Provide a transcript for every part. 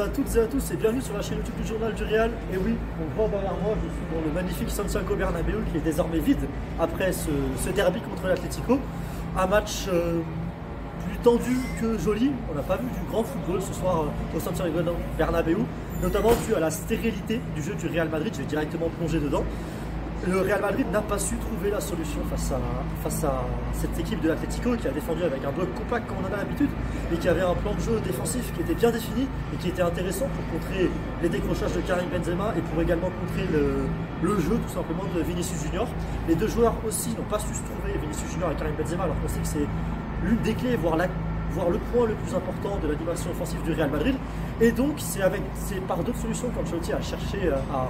à toutes et à tous et bienvenue sur la chaîne YouTube du Journal du Real. Et oui, on voit derrière moi, je suis dans le magnifique Santiago Bernabéu qui est désormais vide après ce derby contre l'Atlético. Un match plus tendu que joli. On n'a pas vu du grand football ce soir au Santiago Bernabéu, notamment dû à la stérilité du jeu du Real Madrid. Je vais directement plonger dedans. Le Real Madrid n'a pas su trouver la solution face à cette équipe de l'Atlético qui a défendu avec un bloc compact comme on en a l'habitude et qui avait un plan de jeu défensif qui était bien défini et qui était intéressant pour contrer les décrochages de Karim Benzema et pour également contrer le jeu tout simplement de Vinicius Junior. Les deux joueurs aussi n'ont pas su se trouver, Vinicius Junior et Karim Benzema, alors qu'on sait que c'est l'une des clés, voire le point le plus important de l'animation offensive du Real Madrid. Et donc c'est par d'autres solutions qu'Ancelotti a cherché à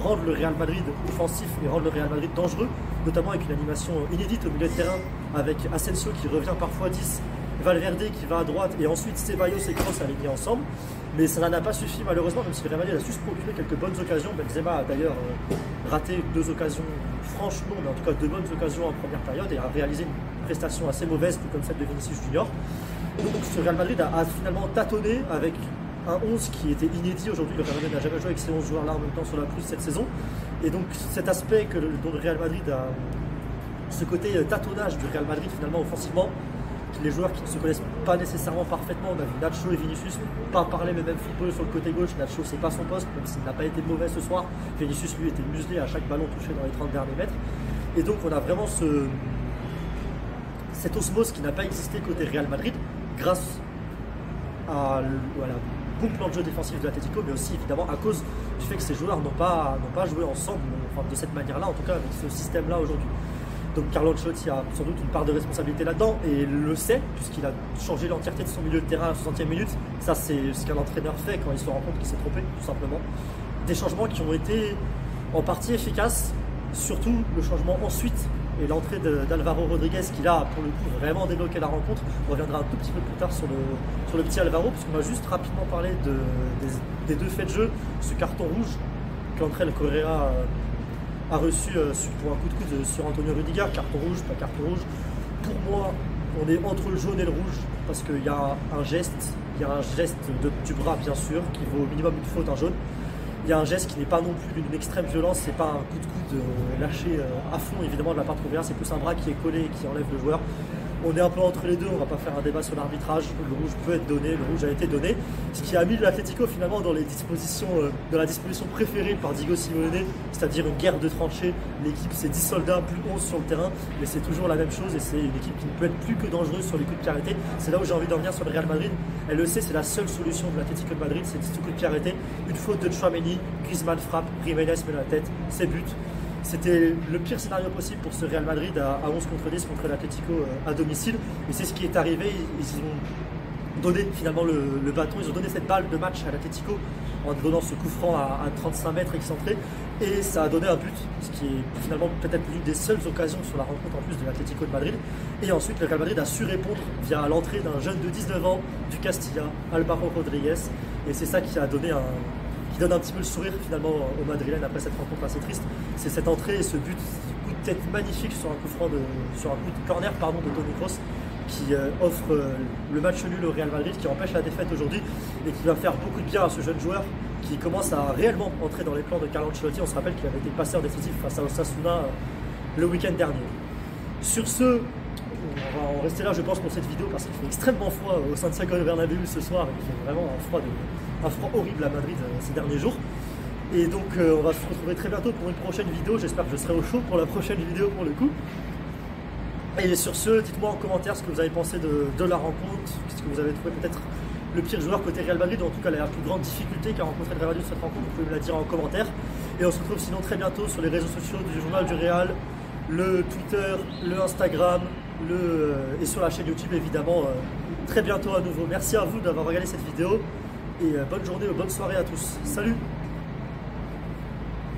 rendre le Real Madrid offensif et rendre le Real Madrid dangereux, notamment avec une animation inédite au milieu de terrain avec Asensio qui revient parfois 10, Valverde qui va à droite et ensuite Ceballos et Kroos alignés ensemble. Mais ça n'a pas suffi malheureusement, même si le Real Madrid a su se procurer quelques bonnes occasions. Benzema a d'ailleurs raté deux occasions franchement, mais en tout cas deux bonnes occasions en première période et a réalisé une prestation assez mauvaise, tout comme celle de Vinicius Junior. Donc ce Real Madrid a finalement tâtonné avec un 11 qui était inédit aujourd'hui. Le Real Madrid n'a jamais joué avec ces 11 joueurs là en même temps sur la pelouse cette saison. Et donc cet aspect dont le Real Madrid a, ce côté tâtonnage du Real Madrid finalement offensivement, les joueurs qui ne se connaissent pas nécessairement parfaitement. On a vu Nacho et Vinicius pas parler mais même football sur le côté gauche. Nacho c'est pas son poste, même s'il n'a pas été mauvais ce soir. Vinicius lui était muselé à chaque ballon touché dans les 30 derniers mètres. Et donc on a vraiment cette osmose qui n'a pas existé côté Real Madrid grâce à la bon plan de jeu défensif de l'Atlético, mais aussi évidemment à cause du fait que ces joueurs n'ont pas joué ensemble, enfin, de cette manière-là, en tout cas avec ce système-là aujourd'hui. Donc Carlo Ancelotti a sans doute une part de responsabilité là-dedans et il le sait, puisqu'il a changé l'entièreté de son milieu de terrain à la 60e minute. Ça, c'est ce qu'un entraîneur fait quand il se rend compte qu'il s'est trompé, tout simplement. Des changements qui ont été en partie efficaces, surtout le changement ensuite et l'entrée d'Alvaro Rodriguez qui là pour le coup vraiment débloqué la rencontre. On reviendra un tout petit peu plus tard sur le petit Alvaro, puisqu'on va juste rapidement parler des deux faits de jeu. Ce carton rouge qu'André Correa a reçu pour un coup de coude sur Antonio Rudiger. Carton rouge, pas carton rouge. Pour moi, on est entre le jaune et le rouge parce qu'il y a un geste, du bras bien sûr qui vaut au minimum une faute, un jaune. Il y a un geste qui n'est pas non plus d'une extrême violence, c'est pas un coup de coude lâché à fond évidemment de la part de Correa, c'est plus un bras qui est collé et qui enlève le joueur. On est un peu entre les deux, on va pas faire un débat sur l'arbitrage, le rouge peut être donné, le rouge a été donné, ce qui a mis l'Atlético finalement dans la disposition préférée par Diego Simeone, c'est-à-dire une guerre de tranchées. L'équipe c'est 10 soldats plus 11 sur le terrain, mais c'est toujours la même chose et c'est une équipe qui ne peut être plus que dangereuse sur les coups de pied arrêtés. C'est là où j'ai envie d'en venir sur le Real Madrid. Elle le sait, c'est la seule solution de l'Atlético de Madrid, c'est ce coup de pied arrêté, une faute de Tchouaméni, Griezmann frappe, Jiménez met la tête, c'est but. C'était le pire scénario possible pour ce Real Madrid à 11 contre 10 contre l'Atlético à domicile. Et c'est ce qui est arrivé. Ils ont donné finalement le bâton, ils ont donné cette balle de match à l'Atlético en donnant ce coup franc à 35 mètres excentré. Et ça a donné un but, ce qui est finalement peut-être l'une des seules occasions sur la rencontre en plus de l'Atlético de Madrid. Et ensuite, le Real Madrid a su répondre via l'entrée d'un jeune de 19 ans du Castilla, Alvaro Rodriguez. Et c'est ça qui a donné qui donne un petit peu le sourire finalement aux Madrilènes après cette rencontre assez triste. C'est cette entrée et ce but, ce coup de tête magnifique sur un coup de corner de Toni Kroos qui offre le match nul au Real Madrid, qui empêche la défaite aujourd'hui et qui va faire beaucoup de bien à ce jeune joueur qui commence à réellement entrer dans les plans de Carlo Ancelotti. On se rappelle qu'il avait été passeur décisif face à Osasuna le week-end dernier. Sur ce, on va en rester là je pense pour cette vidéo parce qu'il fait extrêmement froid au Santiago Bernabéu ce soir. Il fait vraiment un froid horrible à Madrid ces derniers jours. Et donc on va se retrouver très bientôt pour une prochaine vidéo. J'espère que je serai au chaud pour la prochaine vidéo pour le coup. Et sur ce, dites-moi en commentaire ce que vous avez pensé de la rencontre, ce que vous avez trouvé peut-être le pire joueur côté Real Madrid, ou en tout cas la plus grande difficulté qu'a rencontré le Real Madrid sur cette rencontre. Vous pouvez me la dire en commentaire. Et on se retrouve sinon très bientôt sur les réseaux sociaux du Journal du Real, le Twitter, le Instagram, et sur la chaîne YouTube évidemment. Très bientôt à nouveau. Merci à vous d'avoir regardé cette vidéo et bonne journée ou bonne soirée à tous. Salut!